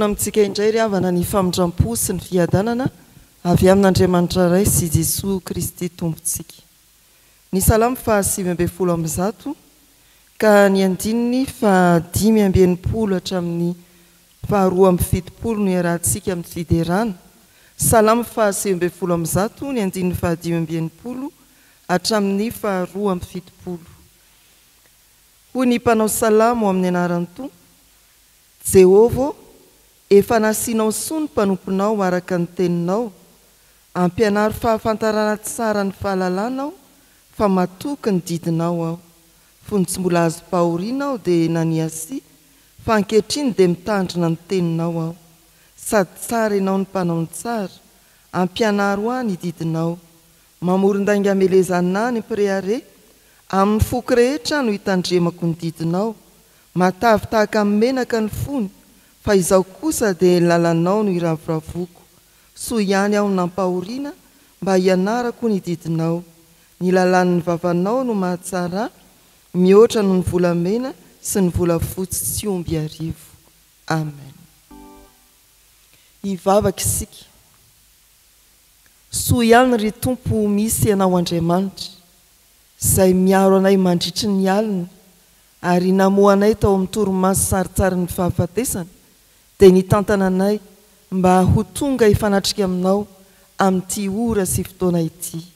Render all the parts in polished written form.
Tokony amintsika indray ry havana ny famindram-po sy ny fiadanana avy amin'Andriamanitra ray sy Jesosy Kristy tompontsika. Ny salamo fa 5:100 ka ny andininy fa 5:90 hatramin'ny fa 2:70 no iarahantsika amin'ny fiderana. Salamo fa 5:100 ny andininy fa 5:90 hatramin'ny fa 2:70. Hoy ny mpanao salamo amin'ny anaran'ny Tompo: Jehova, efa nasianao soa ny mpanomponao araka ny teninao, ampianary fahafantarana tsara ny fahalalànao, fa matoky ny didinao aho. Fony tsy mbola azo pahoriana aho dia naniasy, fa ankehitriny dia mitandrina ny teninao aho. Sady tsara ianao ny mpanao ny tsara, ampianary ho ahy ny didinao. Mamoron-dainga amelezana ny mpireare, amin'ny foky rehetra no hitandremako ny didinao. Matavy tahaka amin'ny menaka ny fony, fa izaho kosa dia lalanao no iravoravoko. Soa ihany aho nampahoriana, mba hianarako ny didinao. Ny lalan'ny vavanao no mahatsara, mihoatra no ny volamena sy ny volafotsy tsy omby arivo. Amen. Hivavaka isika. Soa ihany ry Tompo misy ianao Andriamanitra, izay miaro anay mandritry ny alina, ary namoanay tao amin'ny torimaso saritsara ny fahafatesana, dia nitantana anay mba ho tonga hifanatrika aminao amin'ity ora sy fotoana ity.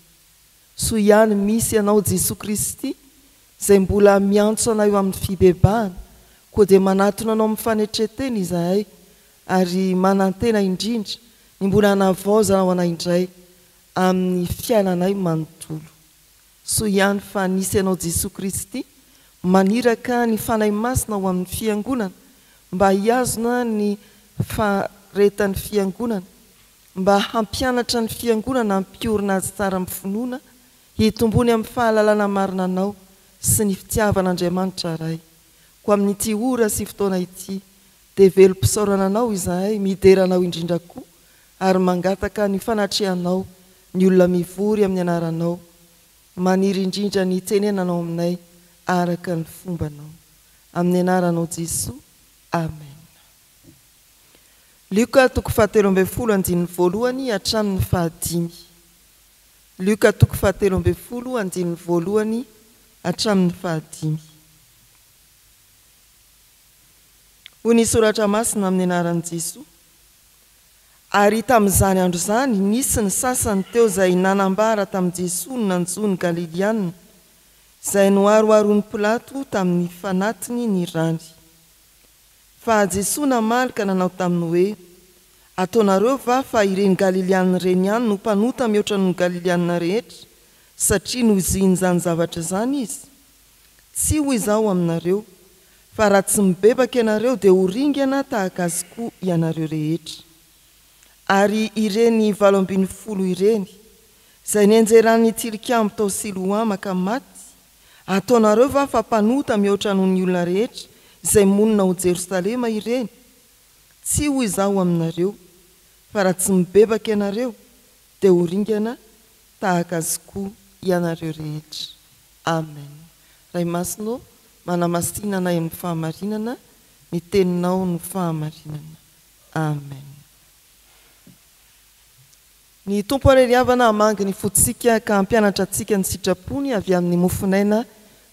Soa ihany misy ianao Jesosy Kristy, izay mbola miantso anay eo amin'ny fibebahana, koa dia manatona anao amin'ny fanetretena izahay, ary manantena indrindra ny mbola navaozana ho anay indray amin'ny fiainanay manontolo. Soa ihany fa nisy ianao Jesosy Kristy, maniraka ny fanahy masina ho amin'ny fiangonana, mba hiazona ny faretan'ny fiangonana, mba hampianatra ny fiangonana hampiorina azy tsara amin'ny finoana, hitombony amin'ny fahalalana marina anao sy ny fitiavan'Andriamanitra ray. Ko amin'ity ora sy fotoana ity dia velom-pisaorana anao izahay, mideranao indrindra koa, ary mangataka ny fanatrehanao ny olona mivory amin'ny anaranao, maniry indrindra ny tenenanao aminay araka ny fombanao. Amin'ny anaranao Jesosy. Amen. Luka 7:1 hatramin'ny 5. Luka 7:1 hatramin'ny 5. Hoy ny soratra masina amin'ny anaran'i Jesosy: ary tamin'izany andro zany nisy ny sasany teo izay nanambara tamin'i Jesosy ny nanjony Galiliana, izay noaroaron'ny Pilato tamin'ny fanatiny ny rany. Fa Jesosy namalika nanao taminy hoe: ataonareo va fa ireny Galiliana ireny ihany no mpanota mihoatra ny Galiliana rehetra, satria nohoziny zany zavatra zany izy? Tsy hoy izao aminareo, fa raha tsy mibebaka ianareo dia ho ringana tahaka azy koa ianareo rehetra. Ary ireny 70 ireny, izay nianjeran'ny tilikambo tao Siloama ka maty, ataonareo va fa mpanota mihoatra noho ny olona rehetra izay monina ho Jerosalema ireny? Tsy hoy izao aminareo, fa raha tsy mibebaka ianareo dia ho ringana tahaka azy koa ianareo rehetra. Amen. Ray masinao, manamasinana amin'ny fahamarinana, ny teninao no fahamarinana. Amen. Ny Tompo areriavana hamangy ny fotsika ka hampianatra antsika ny sitrapony avy amin'ny mofinaina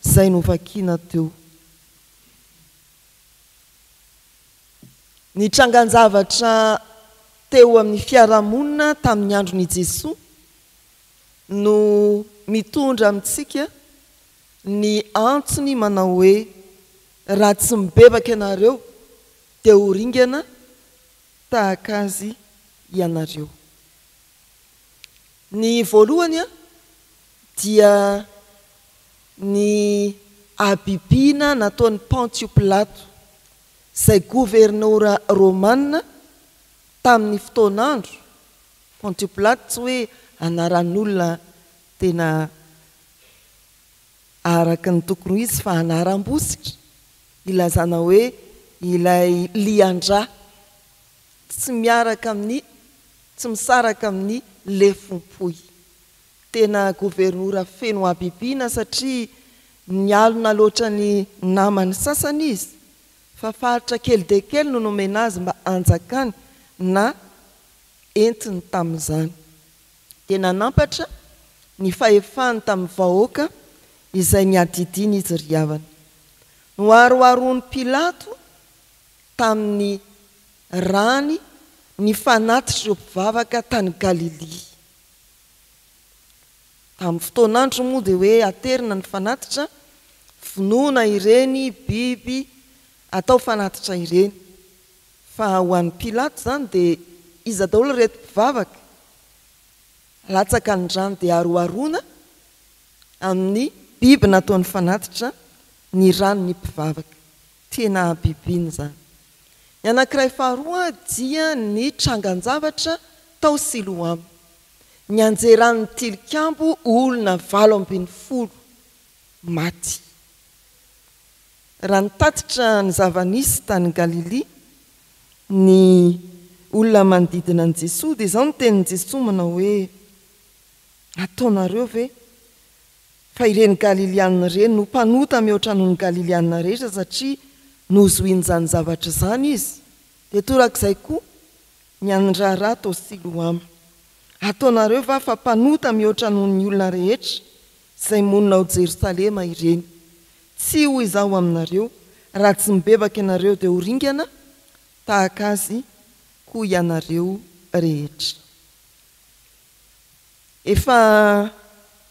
izay novakiana teo. Ny trangan-javatra teo amin'ny fiarahamonina tamin'ny andron'i Jesosy no mitondra amintsika ny antsony manao hoe: raha tsy mibebaka ianareo dia ho ringana tahaka azy ianareo. Ny voalohany dia ny abibiana nataon'ny Pantio Pilato, izay gouverneura romanina tamin'ny fotoan'andro. Pantio Pilato tsy hoe anaran'olona tena araka ny tokony izy, fa anaram-bositra, ilazana hoe ilay liandra, tsy miaraka amin'ny, tsy misaraka amin'ny lefom-poy. Tena gouverneura feno abibiana satria nialona loatra ny namany sasany izy, fa faritra kely de kely no nomena azy mba anjakany na entiny tamin'izany. Dia nanampatra ny fahefany tamin'ny vahoaka izay niadidiny izy ry havana. Noaroaroan'ny Pilato tamin'ny rany ny fanatitra ireo mpivavaka tany Galilia. Tamin'ny fotoanandro moa dia hoe aterina ny fanatitra, vonoina ireny biby atao fanatitra ireny. Fa ho an'ny Pilato zany dia iza daholo reto mpivavaka latsaka ny rano dia aroaroana amin'ny biby nataony fanatitra ny rano ny mpivavaka. Tena bibiny zany. Ny anankiray faharoa dia ny trangan-javatra tao Siloam. Ny anjeran'ny tilikambo olona 80 maty. Raha nitatitra ny zava-nisy tany Galilia ny olona manodidina an Jesosy dia izao no tenin'i Jesosy manao hoe ataonareo ve fa ireny Galiliana ireny no mpanota mihoatra noho ny Galiliana rehetra satria nozohin'izany zavatra izany izy. Dia torak'izay koa ny andrarà tao Siloam. Ataonareo va fa mpanota mihoatra noho ny olona rehetra izay monina ao Jerosalema ireny. Tsy ho izao aminareo raha tsy mibebaka ianareo dia ho ringana tahaka azy koa ianareo rehetra. Efa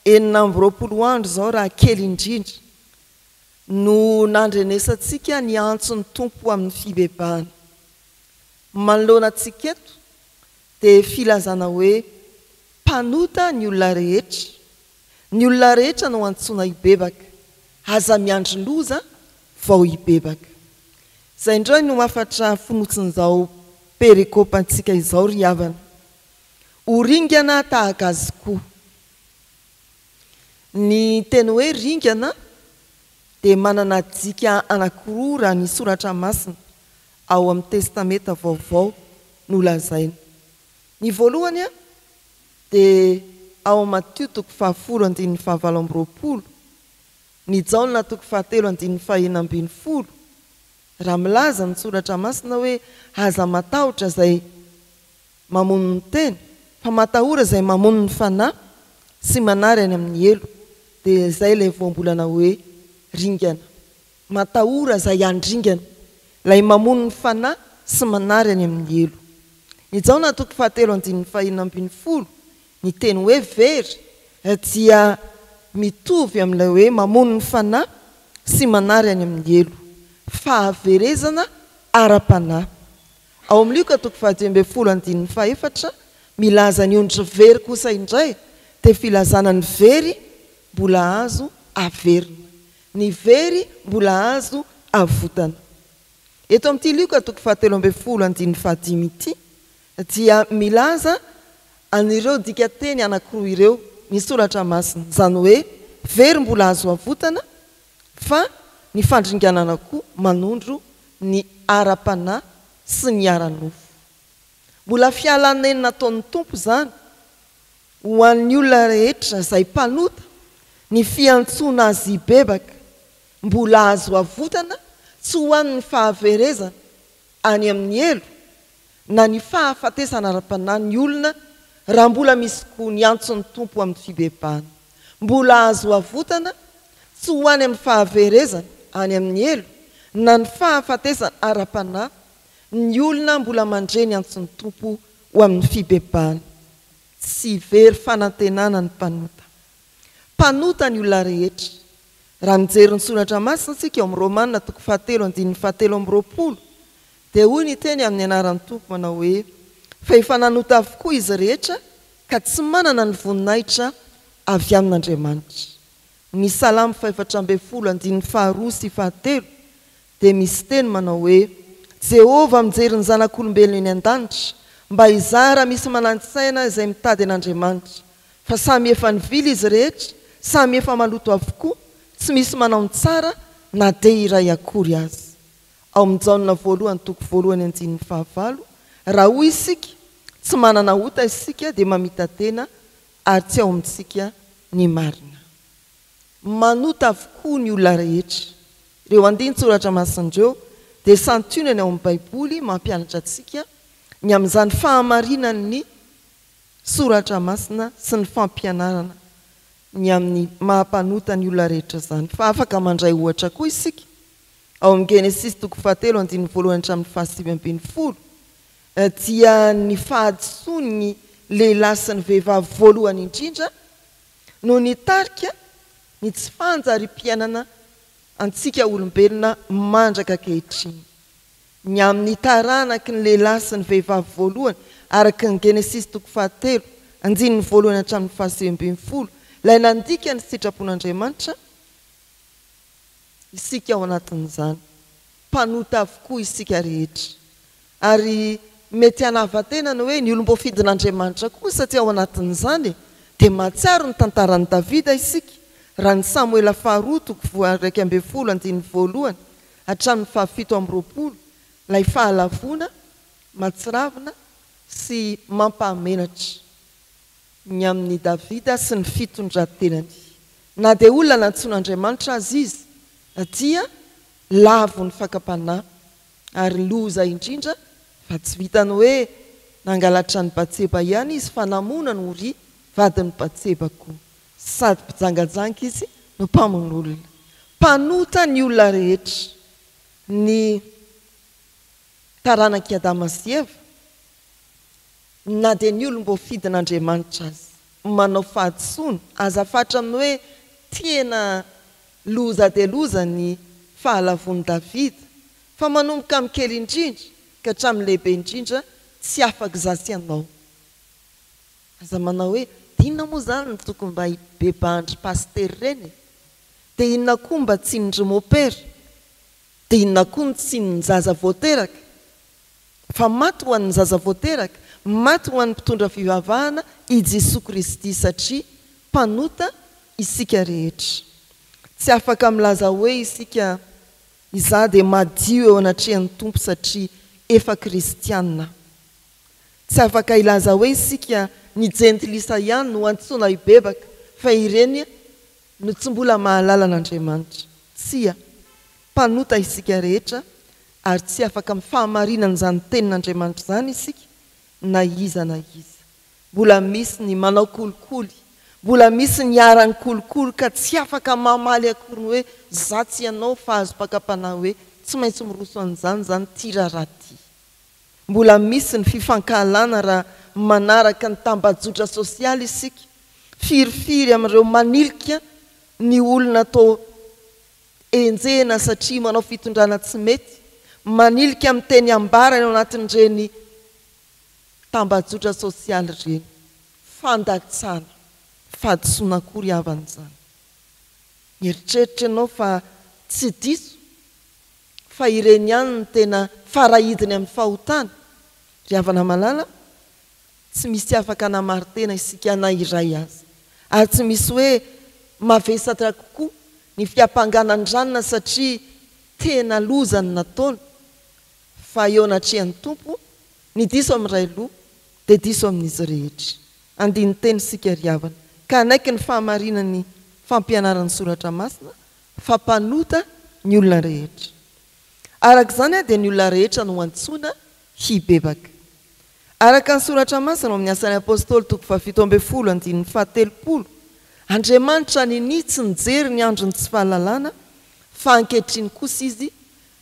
20 andro zao raha kely indrindra no nandrenesantsika ny antson'ny tompo amin'ny fibebahana. Manoloana antsika eto dia filazana hoe mpanota ny olona rehetra. Ny olona rehetra no antsoina hibebaka. Aza miandry loza vao hibebaka. Izay indray no mafatra fonotsin'izao perikopantsika izao ry havana. Ho ringana tahaka azy koa. Ny teny hoe ringana dia manana dika anankiroa raha ny soratra masina ao amin'ny testameta vaovao no lazaina. Ny voalohany dia ao Matteo 10:15-20, ny Jaona 7:1-12. Raha milaza ny soratra masina hoe aza matahotra izay mamono ny teny, fa matahora izay mamono ny fanahy sy manary any amin'ny elo. Dia izay ilay voambolana hoe ringana. Matahora izay andringana, ilay mamono ny fanahy sy manary any amin'ny elo. Ny Jaona 7:1-12, ny teny hoe very dia mitovy amin'ilay hoe mamono ny fanahy sy manary any amin'ny elo. Fahaverezana ara-panahy. Ao amin'ny Luka 12:14 milaza ny ondry very kosa indray dia filazana ny very mbola azo averina, ny very mbola azo avotana. Eto amin'ity Luka 17:15 ity dia milaza anireo dikateny anankiroa ireo ny soratra masina, izany hoe very mbola azo avotana fa ny fandringanana koa manondro ny ara-panahy sy ny ara-nofo. Mbola fialaneny nataon'ny tompo zany ho an'ny olona rehetra izay mpanota ny fiantsoana azy hibebaka mbola azo avotana, tsy ho an'ny fahaverezana any amin'ny elo na ny fahafatesana ara-panahy ny olona raha mbola misy koa ny antson'ny tompo amin'ny fibebahana. Mbola azo avotana, tsy ho any amin'ny fahaverezana any amin'ny elo na ny fahafatesana ara-panahy ny olona mbola mandre ny antson'ny tompo ho amin'ny fibebahana. Tsy very fanantenana ny mpanota. Mpanota ny olona rehetra. Raha mijery ny soratra masina antsika eo amin'ny Romanina 7:17-20 dia hoy ny teny amin'ny anaran'ny tompo manao hoe fa efa nanota avokoa izy rehetra ka tsy manana ny voninahitra avy amin'Andriamanitra. Ny Salamo 4:2-3 dia misy teny manao hoe Jehova mijery ny zanak'olombelona eny an-danitra mba hizara misy manantsaina izay mitady an'Andriamanitra. Fa samy efa nivily izy rehetra, samy efa maloto avokoa, tsy misy manao ny tsara na dia iray akory azy. Ao amin'ny Jaona 1:1-5, raha hoy isika tsy manana hota isika dia mamita tena ary tsy ao amintsika ny marina. Manota avokoa ny olona rehetra. Ireo andiny soratra masindreo dia santionany ao amin'ny baiboly mampianatra antsika ny amin'izany fahamarinany soratra masina sy ny fampianarana ny amin'ny mahampanota ny olona rehetra zany fa afaka mandray ohatra koa isika ao amin'ny Genesis 3:1-5 dia ny fahadisoany lehilahy sy ny vehivavy voalohany indrindra no nitarika ny tsy fanjary-piainana antsika olombelona mandraka kehitriny ny amin'ny taranaky ny lehilahy sy ny vehivavy voalohany araka ny Genesis 3:1-5 ilay nandika ny sitrapon'Andriamanitra isika ao anatin'izany mpanota avokoa isika rehetra ary mety hanavatena ny hoe ny olom-boafidin'Andriamanitra koa satria ao anatin'izany dia mahatsiaro ny tantaran'i Davida isika raha ny Samuela 2:1-2 hatramin'ny 7:20 ilay fahalavona matsiravina sy mampahamenatra ny amin'ny Davida sy ny fitondrantenany na dia olona nantsoin'Andriamanitra azy izy dia lavo ny fakapanahy ary loza indrindra fa tsy vitany hoe nangalatra ny Batseba ihany izy fa namona no ry vadiny Batseba koa sady mpijangajanga izy no mpamonolona mpanota ny olona rehetra ny taranaky Adama sy Eva na dia ny olom-boafidin'Andriamanitra azy manao fahadisoana azafatra amin'ny hoe tena loza dia loza ny fahalavon'i Davida fa manomboka amin'ny kely indrindra ka hatramin'ny lehibe indrindra tsy afaka zasy ianao aza manao hoe inona moa zany ny tokony mba hibebandry pastery ireny dia inona koa mba tsy ny ndrimopera dia inona koa ny tsy ny zaza voateraka fa maty ho an'ny zaza voateraka maty ho an'ny mpitondra fivavahana i Jesosy Kristy satria mpanota isika rehetra tsy afaka milaza hoe isika iza dia madio eo anatrehan'ny Tompo satria efa kristianina tsy afaka ilaza hoe isika ny jentilisa ihany no antsoina hibebaka fa ireny no tsy mbola mahalala an'Andriamanitra tsia mpanota isika rehetra ary tsy afaka mifahamarinana izany tenin'Andriamanitra izany isika na iza mbola misy ny manao kolikoly mbola misy ny arany kolikoly ka tsy afaka mamaly akory ny hoe za tsy ianao fa azo pakapanahy hoe tsy maintsy miroso an'izany zany tiraraty mbola misy ny fifankahalana raha manaraka ny tambajotra sosialy isika firifiry amin'ireo manilika ny olona tao enjehana satria manao fitondrana tsy mety manilika amin'ny teny ambara ao anatin'ireny tambajotra sosialy ireny fandatsana fahadisoana akory havan'izany eritreritra ianao fa tsy diso fa ireny ihany ny tena farahidiny amin'ny fahotana ry havana malala tsy misy afaka namartena isika na iray azy ary tsy misy hoe mavesatra kokoa ny fiampanganan-dranona satria tena lozany nataony fa eo anatrehan'ny Tompo ny diso amin'iray loha dia diso amin'izy rehetra andiny teny sika ry havana ka anaiky ny fahamarinany fampianaran'ny soratra masina fampanota ny olona rehetra araka izany dia ny olona rehetra no antsoina hibebaka araka ny soratra masina amin'ny asan'ny apôstôly 7:7 Andriamanitra ninitsy nijery ny andro ny tsy fahalalana fa ankehitriny kosa izy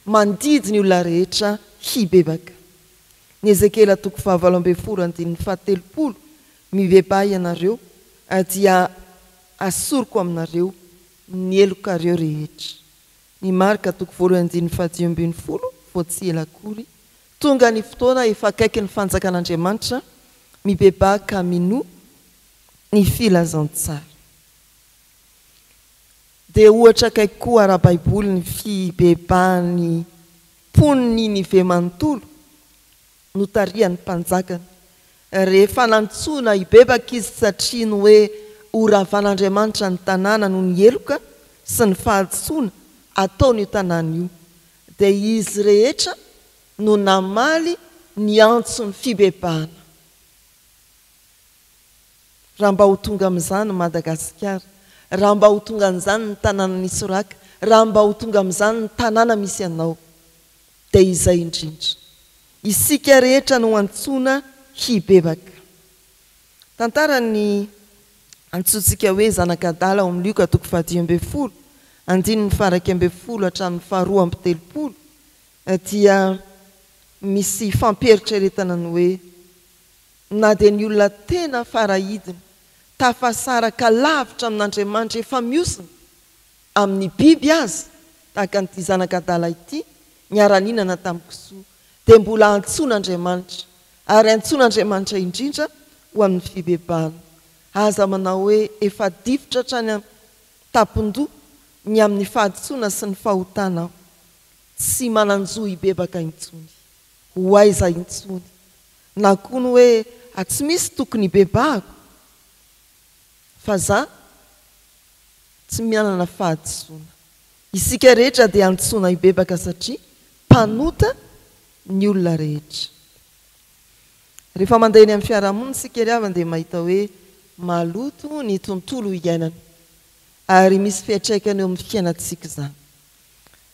mandidy ny olona rehetra hibebaka ny Ezekela 5:7 mibeba ianareo dia asoroko aminareo ny elokareo rehetra ny Marka 2:10 vao tsy ela akory tonga ny fotoana efa akaiky ny fanjakan'Andriamanitra mibeba ka mino ny filazantsara dia ohatra akaiky koa ara-baiboly ny fibebany poniny Ninive manontolo notarian'ny mpanjakany rehefa nantsoina hibebaka izy satria ny hoe oravan'Andriamanitra ny tanàna no ny eloka sy ny fahadisoana ataony io tanàna io dia izy rehetra no namaly ny antso ny fibebahana raha mba ho tonga amin'izany Madagasikara raha mba ho tonga amin'izany ny tanàna nisy raka raha mba ho tonga amin'izany ny tanàna misy anao dia izay indrindra isika rehetra no antsoina hibebaka. Tantara ny antsointsika hoe zanakadala ao amin'ny Luka 10:10 andininy 1:10 hatramin'ny 2:30 dia misy fampieritrretana ny hoe na dia ny olona tena farahidina tafasaraka lavitra amin'Andriamanitra efa miosina amin'ny biby azy tahaka n'ity zanakadala ity niara-ninana tamin'ny kisoa dia mbola antsoin'Andriamanitra ary antsoin'Andriamanitra indrindra ho amin'ny fibebahana. Aza manao hoe efa difitra hatrany tampon-doha ny amin'ny fahaditsoana sy ny fahotana tsy mananjoa hibebaka intsony ho aiza intsony na koa ny hoe tsy misy tokony hibebahako fa za tsy mianana fahaditsoana. Isika rehetra dia antsoina hibebaka satria mpanota ny olona rehetra. Rehefa mandeha ny amin'ny fiarahamonina isika riavana dia mahita hoe maloto ny tontolo iainana ary misy fiantraikany eo amin'ny fiainantsika izany.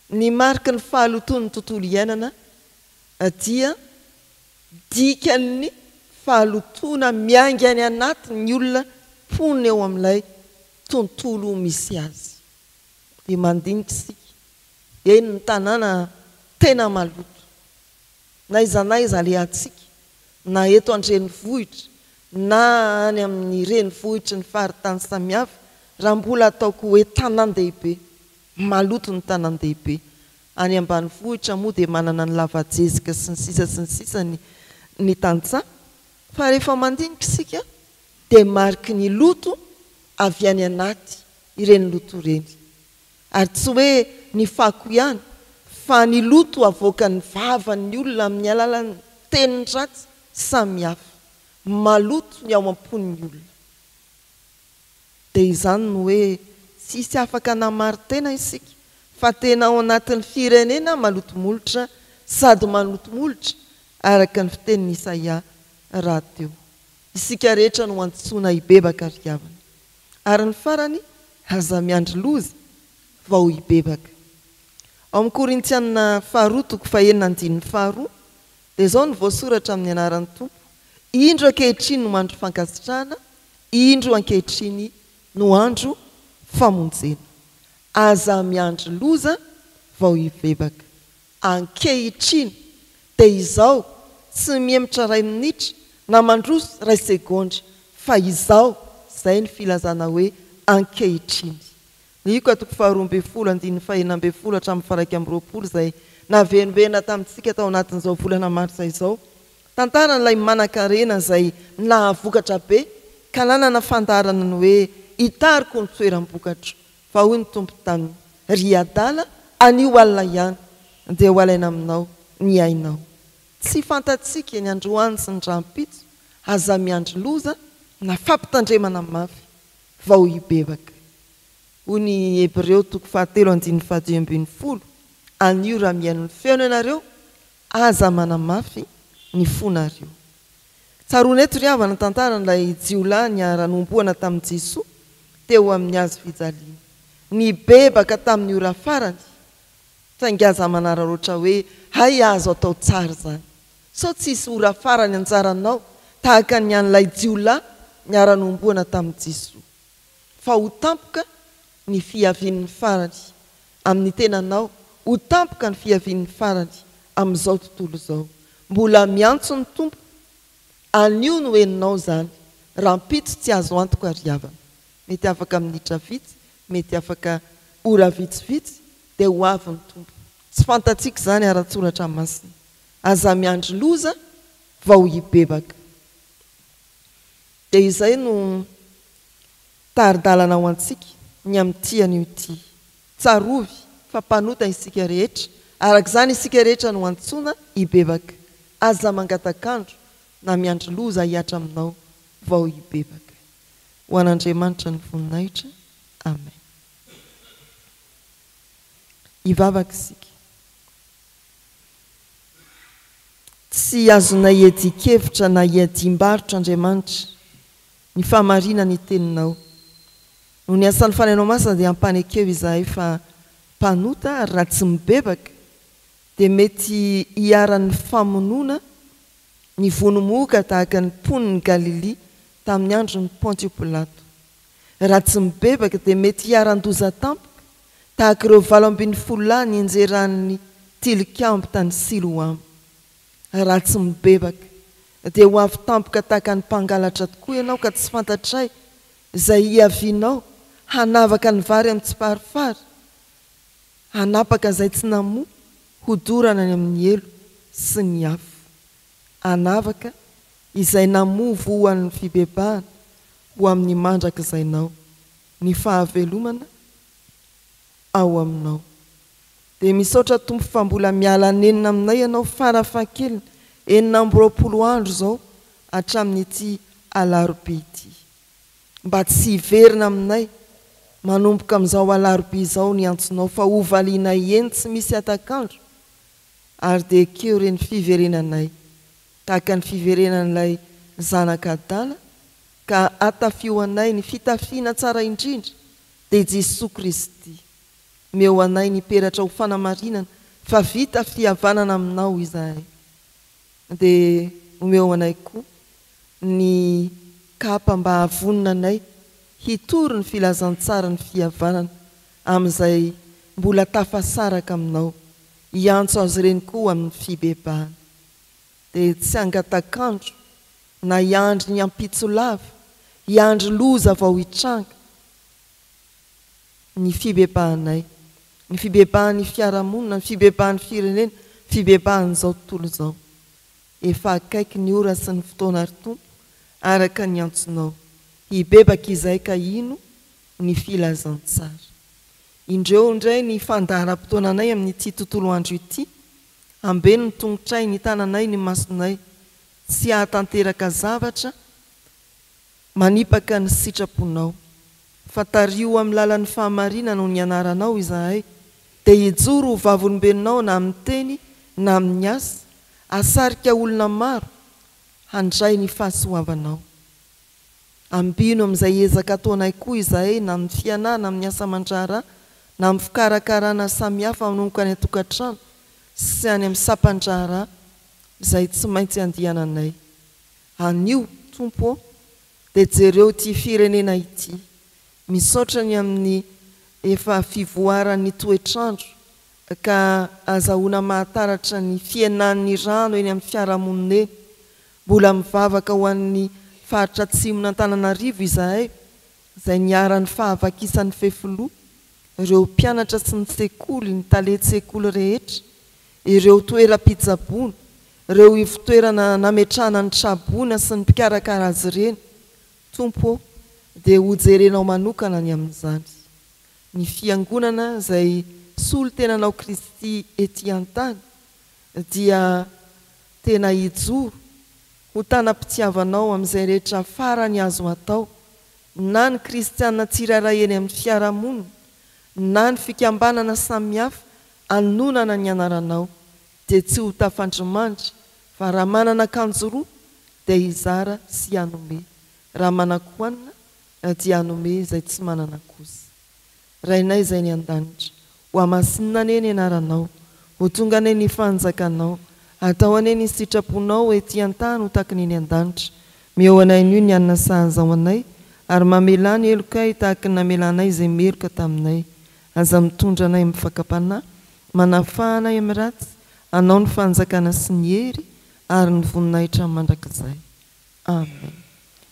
Ny mariky ny fahaloton'ny tontolo iainana dia dikan'ny fahalotona miainga any anatiny ny olona ponina eo amin'ilay tontolo misy azy. Dia mandinika isika eny ny tanàna tena maloto na izanaiza alehantsika na eto an-drenivohitra na any amin'ny renivohitra ny faritany samihafa raha mbola ataoko hoe tanan-dehibe maloto ny tanan-dehibe. Any ambanivohitra moa dia manana ny lavajezika sy ny sisa ny tantsaha fa rehefa mandinika isika dia mariky ny loto avy any anaty ireny loto ireny ary tsy hoe ny fako ihany fa ny loto avoaka ny vavan'ny olona amin'ny alalan'ny teniny ratsy samihafa maloto ny ao am-pon'ny olona. Dia izany no hoe tsisy afaka namaritena isika fa tena ao anatin'ny firenena malotomolotra sady malotomolotra araka ny fitenin'ny Isaia rahateo. Isika rehetra no antsoina hibebaka riavana ary ny farany aza miandry loza vao hibebaka. Ao amin'ny Korintiana 2:9-2 dia izao ny voasoratra amin'ny anaran'ny Tompo: indro ankehitriny no andro fankasitrahana, indro ankehitriny no andro famonjena. Aza miandry loza vao hibebaka. Ankehitriny dia izao tsy miemitra 2 minitra na mandroso 2 segondra fa izao izay ny filazana hoe ankehitriny. Luka 12:12 hatramin'ny 1:20 izay navenovena tamintsika tao anatin'izao volana martsa izao. Tantara n'ilay manan-karena izay nahavokatra be ka nanana fandarana ny hoe hitariko ny toeram-bokatro fa hoy ny tompo taminy: ry adala anio alina ihany dia ho alaina aminao ny ainao. Tsy fantatsika ny androany sy ny rampitso aza miandry loza na fampitandremana mafy vao hibebaka. Hoy ny Hebreo 7:12 anio raha miaino ny feona ianareo aza manamafy ny fonareo. Tsaroana eto ry havana tantara n'ilay jiolahy niara-nomboana tamin'i Jesoa teo amin'ny hazo fijaliana. Nibebaka tamin'ny ora farany taingaza manararoatra hoe hay azo atao tsara zany. So tsisy ora farany anjaranao tahaka ny an'ilay jiolahy niara-nomboana tamin'i Jesoa. Fa ho tampoka ny fiavian'ny farany amin'ny tenanao, ho tampoka ny fiavian'ny farany amin'izao tontolo izao. Mbola miantso ny tompo, anio no heninao zany. Rampitso tsy azo antoka ry havana. Mety afaka minitra vitsy, mety afaka ora vitsivitsy dia ho avy ny tompo. Tsy fantatsika zany ara-tsoratra masina. Aza miandry loza vao hibebaka. Dia izay no taridalana ho antsika ny amin'ity anio ity. Tsarovy fa mpanota isika rehetra, arak'izany isika rehetra no antsoina hibebaka. Aza mangatakandro na miandry loza hiatra aminao vao hibebaka. Ho an'Andriamanitra ny voninahitra. Amen. Hivavaka isika. Tsy azona hiadi-kevitra na hiadim-barotra Andriamanitra ny famarina ny teninao. No ny asan'ny fanainao masina dia hampanekeo izahay fa mpanota raha tsy mibebaka dia mety hiaran'ny famonoana ny vonomoka tahaka ny poniny Galilia tamin'ny andron'ny Pontio Pilato. Raha tsy mibebaka dia mety hiaran-doza tampoka tahaka ireo 70 nienjeran'ny tilikambo tany Siloam. Raha tsy mibebaka dia ho avy tampoka tahaka ny mpangalatra tokoa ianao ka tsy fantatray izay hiavianao hanavaka ny vary amin'ny tsiparifary, hanapaka izay tsy namoa hodorana any amin'ny elo sy ny afo, hanavaka izay namoa voan'ny fibebahana ho amin'ny mandraka izaynao, ny fahavelomana ao aminao. Dia misaotra Tompo fa mbola miala nenina aminay ianao farafahakeliny 40 andro zao hatramin'ity alarobia ity, mba tsy hiverina aminay manomboka amin'izao alarobia izao ny antsonao fa hovalianay eny tsy misy atakandro, ary dia keo reny fiverenanay tahaka ny fiverenan'ilay zanaka adala ka atafio anay ny fitafiana tsara indrindra dia Jesosy Kristy. Meo anay ny peratra ho fanamarinana fa vita fihavanana aminao izahay. Dia omeo anay koa ny kapa mba havonina anay hitory ny filazantsara ny fihavanana amin'izay mbola tafasaraka aminao, hiantso azy ireny koa amin'ny fibebahana. Dia tsy angatakandro na hiandry ny ampitsolava, hiandry loza vao hitranga ny fibebahanay, ny fibebahan'ny fiarahamonina, ny fibebahan'ny firenena, fibebahan'izao tontolo izao. Efa akaiky ny ora sy ny fotoana ary Tompo araka ny antsonao, hibebaka izay ka ino ny filazantsara. Indreo indray ny fandaharam-potoananay amin'ity tontolo andro ity, ambeny ny tongotray ny tananay ny masonay, tsy hahatanteraka zavatra manipaka ny sitraponao, fa tario amin'ny lalan'ny fahamarinana no ny anaranao izahay, dia hijoro ho vavolombelonao na amin'ny teny na amin'ny asa, asarika olona maro handray ny fahasoavanao. Ambino amin'izay ezaka ataonay koa izahay na amin'ny fianana amin'ny asa aman-draharaha na amin'ny fikarakarana samihafa manomboka any an-tokantrano sy any amin'ny sapan-draharaha izay tsy maintsy andihananay. Anio Tompo dia jereo ity firenena ity, misaotra ny amin'ny efa fivoaran'ny toetrandro ka azahoana mahataratra ny fiainan'ny rano eny amin'ny fiarahamonina eny, mbola mivavaka ho an'ny faritra atsimona Antananarivo izahay, izay niaran'ny fahavakisan'ny fefoloha, ireo mpianatra sy ny sekoly, ny talenty-tsekoly rehetra, ireo toeram-pitsaboana, ireo ivotoerana nametrahana ny trabona sy ny mpikarakara azy ireny. Tompo dia hojerenao manokana ny amin'izany. Ny fiangonana izay solo tenanao Kristy ety an-tany dia tena hijoro ho tanam-pitiavanao amin'izay rehetra farany azo atao, na ny kristianina tsirairay eny amin'ny fiarahamonina, na ny fikambanana samihafa anonana ny anaranao, dia tsy ho tafandrimandry, fa raha manana akanjo roa dia hizara sy hanome, raha manan-kohanina dia hanome izay tsy manana kosa. Rainay izay ny an-danitra, ho amasinina ane ny anaranao, ho tonga ane ny fanjakanao, atao ane ny sitraponao ety an-tany ho tahaka ny an-danitra. Meo anay n'io ny anina sahaza ao anay, ary mamelany elokay tahaka ny namelanay izay meloka taminay. Aza mitondra anay amin'ny fakapanahy, manafahanay amin'ny ratsy, anao ny fanjakana sy ny hery ary ny voninahitra mandrakizay. Amen.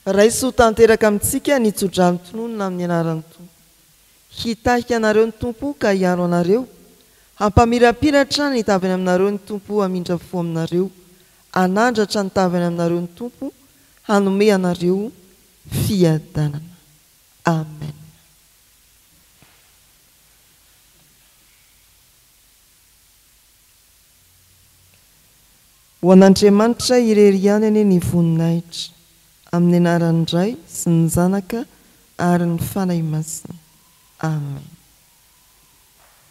Raisy ho tanteraka amintsika ny tsodrano tononona amin'ny anaran'ny Tompo. Hitahika anareo ny Tompo ka hiaro anareo, hampamirapiratra ny tavany aminareo ny Tompo, hamindra fo aminareo, hanandratra ny tavany aminareo ny Tompo, hanome anareo fiadanana. Amen. Ho an'Andriamanitra irery ihany ane ny voninahitra, amin'ny anaran'ny Ray sy ny Zanaka ary ny fanahy masina. Amen.